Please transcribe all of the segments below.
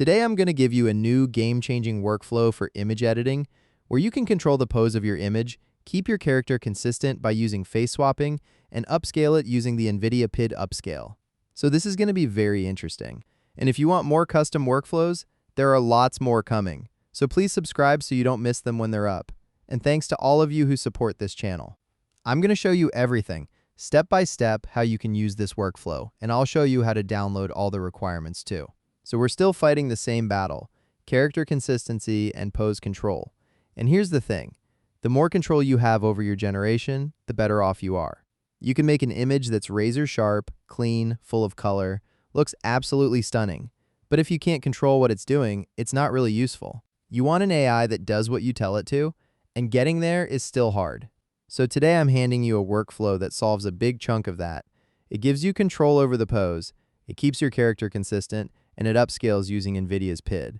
Today I'm going to give you a new game-changing workflow for image editing where you can control the pose of your image, keep your character consistent by using face swapping, and upscale it using the NVIDIA PiD upscale. So this is going to be very interesting. And if you want more custom workflows, there are lots more coming. So please subscribe so you don't miss them when they're up. And thanks to all of you who support this channel. I'm going to show you everything, step by step, how you can use this workflow, and I'll show you how to download all the requirements too. So we're still fighting the same battle, character consistency and pose control. And here's the thing, the more control you have over your generation, the better off you are. You can make an image that's razor sharp, clean, full of color, looks absolutely stunning. But if you can't control what it's doing, it's not really useful. You want an AI that does what you tell it to, and getting there is still hard. So today I'm handing you a workflow that solves a big chunk of that. It gives you control over the pose, it keeps your character consistent, and it upscales using NVIDIA's PiD.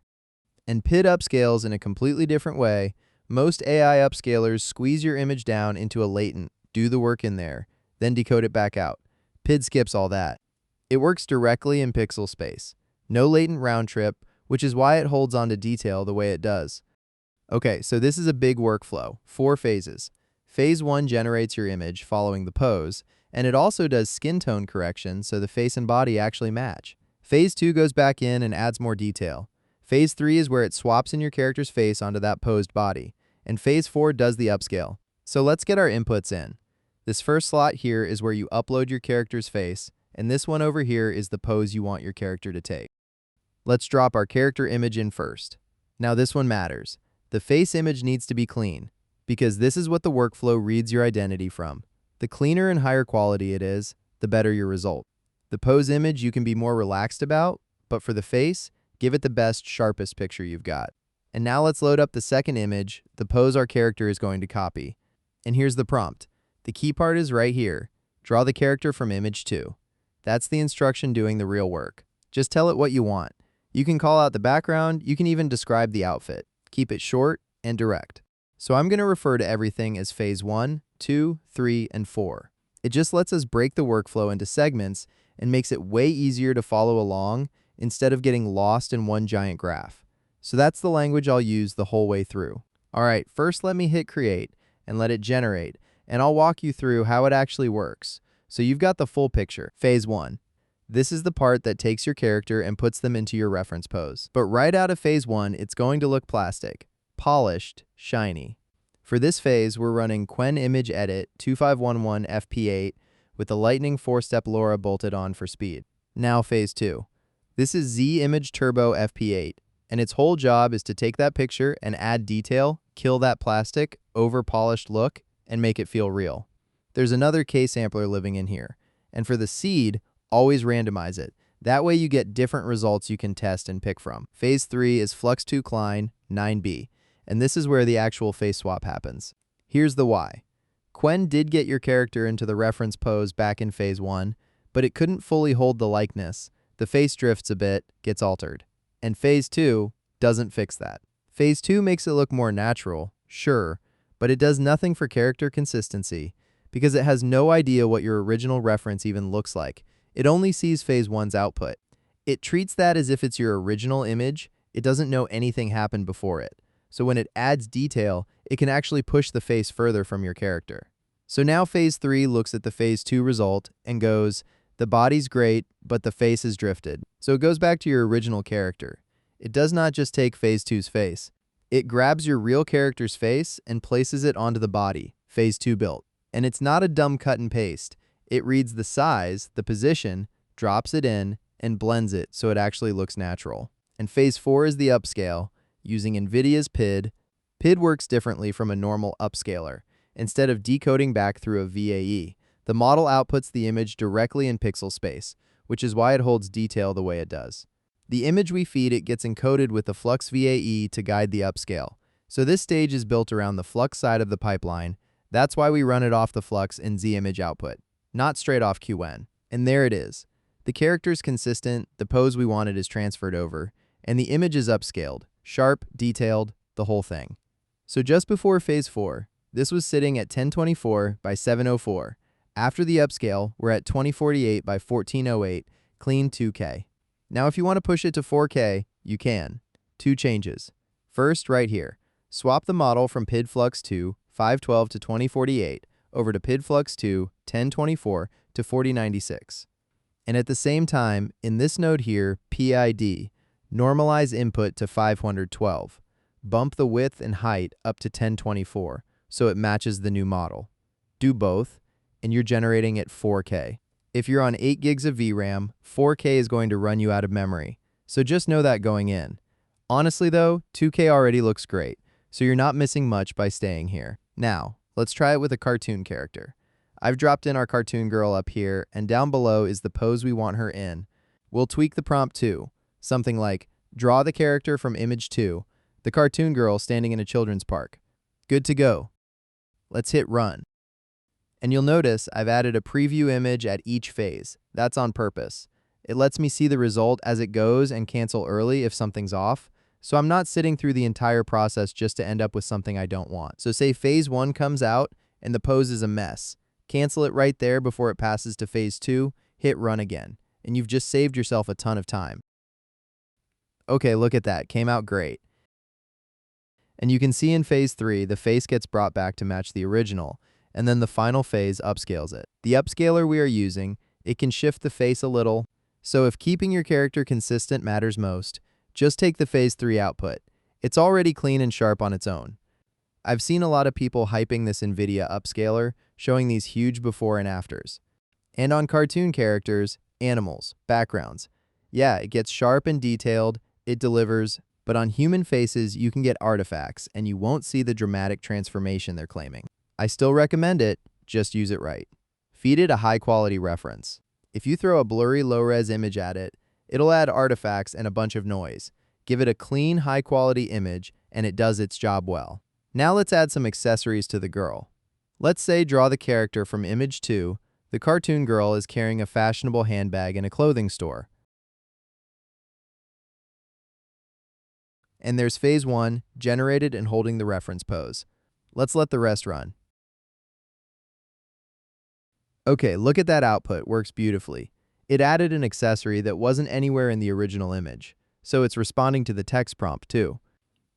And PiD upscales in a completely different way. Most AI upscalers squeeze your image down into a latent, do the work in there, then decode it back out. PiD skips all that. It works directly in pixel space. No latent round trip, which is why it holds on to detail the way it does. Okay, so this is a big workflow, 4 phases. Phase 1 generates your image following the pose, and it also does skin tone correction so the face and body actually match. Phase 2 goes back in and adds more detail. Phase 3 is where it swaps in your character's face onto that posed body. And Phase 4 does the upscale. So let's get our inputs in. This first slot here is where you upload your character's face, and this one over here is the pose you want your character to take. Let's drop our character image in first. Now this one matters. The face image needs to be clean, because this is what the workflow reads your identity from. The cleaner and higher quality it is, the better your result. The pose image you can be more relaxed about, but for the face, give it the best, sharpest picture you've got. And now let's load up the second image, the pose our character is going to copy. And here's the prompt. The key part is right here. Draw the character from image 2. That's the instruction doing the real work. Just tell it what you want. You can call out the background, you can even describe the outfit. Keep it short and direct. So I'm going to refer to everything as phase 1, 2, 3, and 4. It just lets us break the workflow into segments and makes it way easier to follow along instead of getting lost in one giant graph. So that's the language I'll use the whole way through. All right, first let me hit create and let it generate, and I'll walk you through how it actually works. So you've got the full picture. Phase 1. This is the part that takes your character and puts them into your reference pose. But right out of phase 1, it's going to look plastic, polished, shiny. For this phase, we're running Qwen Image Edit 2511 FP8 with the Lightning 4-step LoRa bolted on for speed. Now phase 2. This is Z Image Turbo FP8, and its whole job is to take that picture and add detail, kill that plastic, over-polished look, and make it feel real. There's another K-sampler living in here. And for the seed, always randomize it. That way you get different results you can test and pick from. Phase 3 is Flux.2 Klein 9B, and this is where the actual face swap happens. Here's the why. Qwen did get your character into the reference pose back in phase 1, but it couldn't fully hold the likeness. The face drifts a bit, gets altered. And phase 2 doesn't fix that. Phase 2 makes it look more natural, sure, but it does nothing for character consistency because it has no idea what your original reference even looks like. It only sees phase 1's output. It treats that as if it's your original image. It doesn't know anything happened before it. So when it adds detail, it can actually push the face further from your character. So now phase 3 looks at the phase 2 result and goes, the body's great, but the face is drifted. So it goes back to your original character. It does not just take phase 2's face. It grabs your real character's face and places it onto the body, phase 2 built. And it's not a dumb cut and paste. It reads the size, the position, drops it in, and blends it so it actually looks natural. And phase 4 is the upscale, using NVIDIA's PiD. PiD works differently from a normal upscaler. Instead of decoding back through a VAE, the model outputs the image directly in pixel space, which is why it holds detail the way it does. The image we feed it gets encoded with the Flux VAE to guide the upscale. So this stage is built around the Flux side of the pipeline. That's why we run it off the Flux in Z image output, not straight off Qwen. And there it is. The character's consistent, the pose we wanted is transferred over, and the image is upscaled, sharp, detailed, the whole thing. So just before phase 4, this was sitting at 1024 by 704. After the upscale, we're at 2048 by 1408, clean 2K. Now if you want to push it to 4K, You can. Two changes. First, right here, swap the model from PiD Flux.2 512 to 2048 over to PiD Flux.2 1024 to 4096. And at the same time, in this node here, PID, normalize input to 512. Bump the width and height up to 1024 so it matches the new model. Do both, and you're generating at 4K. If you're on 8 gigs of VRAM, 4K is going to run you out of memory, so just know that going in. Honestly though, 2K already looks great, so you're not missing much by staying here. Now, let's try it with a cartoon character. I've dropped in our cartoon girl up here, and down below is the pose we want her in. We'll tweak the prompt too, something like, draw the character from image 2, the cartoon girl standing in a children's park. Good to go. Let's hit run. And you'll notice I've added a preview image at each phase. That's on purpose. It lets me see the result as it goes and cancel early if something's off, so I'm not sitting through the entire process just to end up with something I don't want. So say phase 1 comes out and the pose is a mess. Cancel it right there before it passes to phase 2, hit run again, and you've just saved yourself a ton of time. Okay, look at that, came out great. And you can see in phase 3, the face gets brought back to match the original, and then the final phase upscales it. The upscaler we are using, it can shift the face a little, so if keeping your character consistent matters most, just take the phase 3 output. It's already clean and sharp on its own. I've seen a lot of people hyping this NVIDIA upscaler, showing these huge before and afters. And on cartoon characters, animals, backgrounds. Yeah, it gets sharp and detailed, it delivers, but on human faces you can get artifacts and you won't see the dramatic transformation they're claiming. I still recommend it, just use it right. Feed it a high-quality reference. If you throw a blurry low-res image at it, it'll add artifacts and a bunch of noise. Give it a clean, high-quality image, and it does its job well. Now let's add some accessories to the girl. Let's say draw the character from image 2. The cartoon girl is carrying a fashionable handbag in a clothing store. And there's phase 1, generated and holding the reference pose. Let's let the rest run. Okay, look at that output, works beautifully. It added an accessory that wasn't anywhere in the original image, so it's responding to the text prompt too.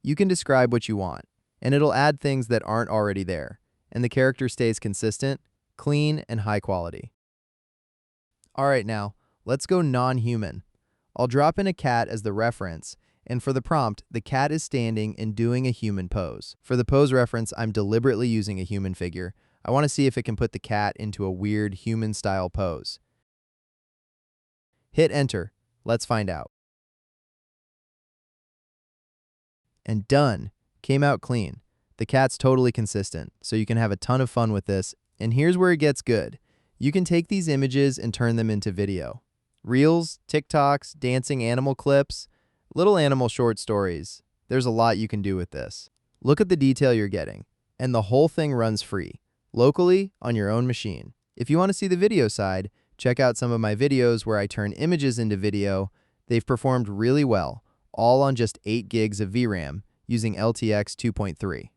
You can describe what you want, and it'll add things that aren't already there, and the character stays consistent, clean, and high quality. Alright now, let's go non-human. I'll drop in a cat as the reference, and for the prompt, the cat is standing and doing a human pose. For the pose reference, I'm deliberately using a human figure. I want to see if it can put the cat into a weird human-style pose. Hit enter. Let's find out. And done. Came out clean. The cat's totally consistent, so you can have a ton of fun with this. And here's where it gets good. You can take these images and turn them into video. Reels, TikToks, dancing animal clips, little animal short stories. There's a lot you can do with this. Look at the detail you're getting. And the whole thing runs free, locally on your own machine. If you want to see the video side, check out some of my videos where I turn images into video. They've performed really well, all on just 8 gigs of VRAM using LTX 2.3.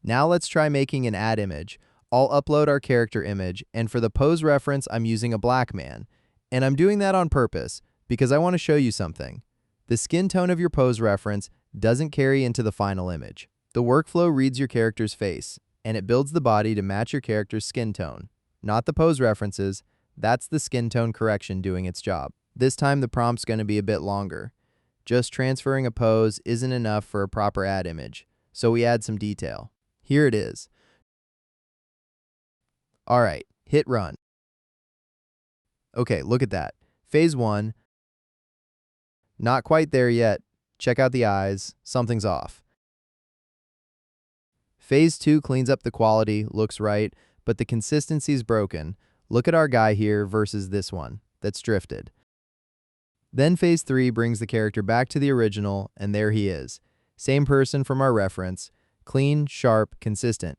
Now let's try making an ad image. I'll upload our character image, and for the pose reference, I'm using a black man. And I'm doing that on purpose because I want to show you something. The skin tone of your pose reference doesn't carry into the final image. The workflow reads your character's face, and it builds the body to match your character's skin tone. Not the pose references, that's the skin tone correction doing its job. This time the prompt's going to be a bit longer. Just transferring a pose isn't enough for a proper ad image, so we add some detail. Here it is. Alright, hit run. Okay, look at that. Phase 1. Not quite there yet. Check out the eyes. Something's off. Phase 2 cleans up the quality, looks right, but the consistency's broken. Look at our guy here versus this one that's drifted. Then phase 3 brings the character back to the original, and there he is. Same person from our reference. Clean, sharp, consistent.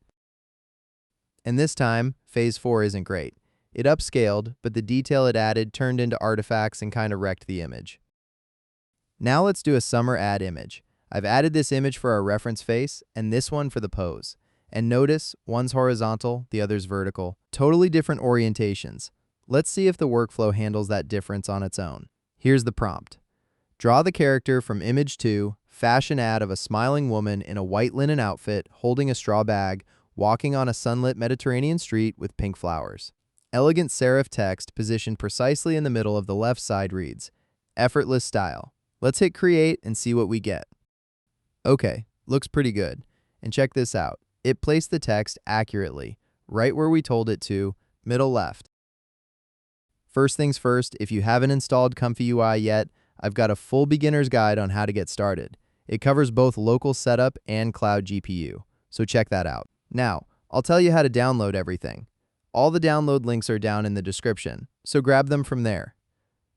And this time, phase 4 isn't great. It upscaled, but the detail it added turned into artifacts and kind of wrecked the image. Now let's do a summer ad image. I've added this image for our reference face and this one for the pose. And notice, one's horizontal, the other's vertical. Totally different orientations. Let's see if the workflow handles that difference on its own. Here's the prompt. Draw the character from image 2, fashion ad of a smiling woman in a white linen outfit holding a straw bag, walking on a sunlit Mediterranean street with pink flowers. Elegant serif text positioned precisely in the middle of the left side reads, "Effortless style." Let's hit create and see what we get. Okay, looks pretty good. And check this out. It placed the text accurately, right where we told it to, middle left. First things first, if you haven't installed ComfyUI yet, I've got a full beginner's guide on how to get started. It covers both local setup and cloud GPU, so check that out. Now, I'll tell you how to download everything. All the download links are down in the description, so grab them from there.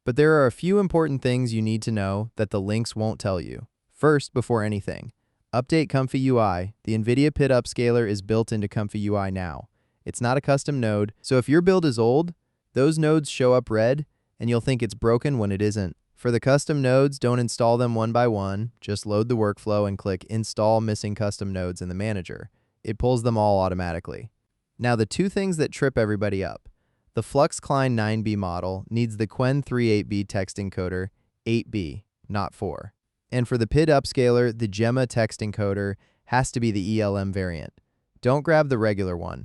But there are a few important things you need to know that the links won't tell you. First, before anything, update ComfyUI. The NVIDIA PiD upscaler is built into ComfyUI now. It's not a custom node, so if your build is old, those nodes show up red, and you'll think it's broken when it isn't. For the custom nodes, don't install them one by one. Just load the workflow and click Install Missing Custom Nodes in the manager. It pulls them all automatically. Now, the two things that trip everybody up. The Flux.2 Klein 9B model needs the Qwen 38B text encoder 8B, not 4. And for the PiD upscaler, the Gemma text encoder has to be the ELM variant. Don't grab the regular one.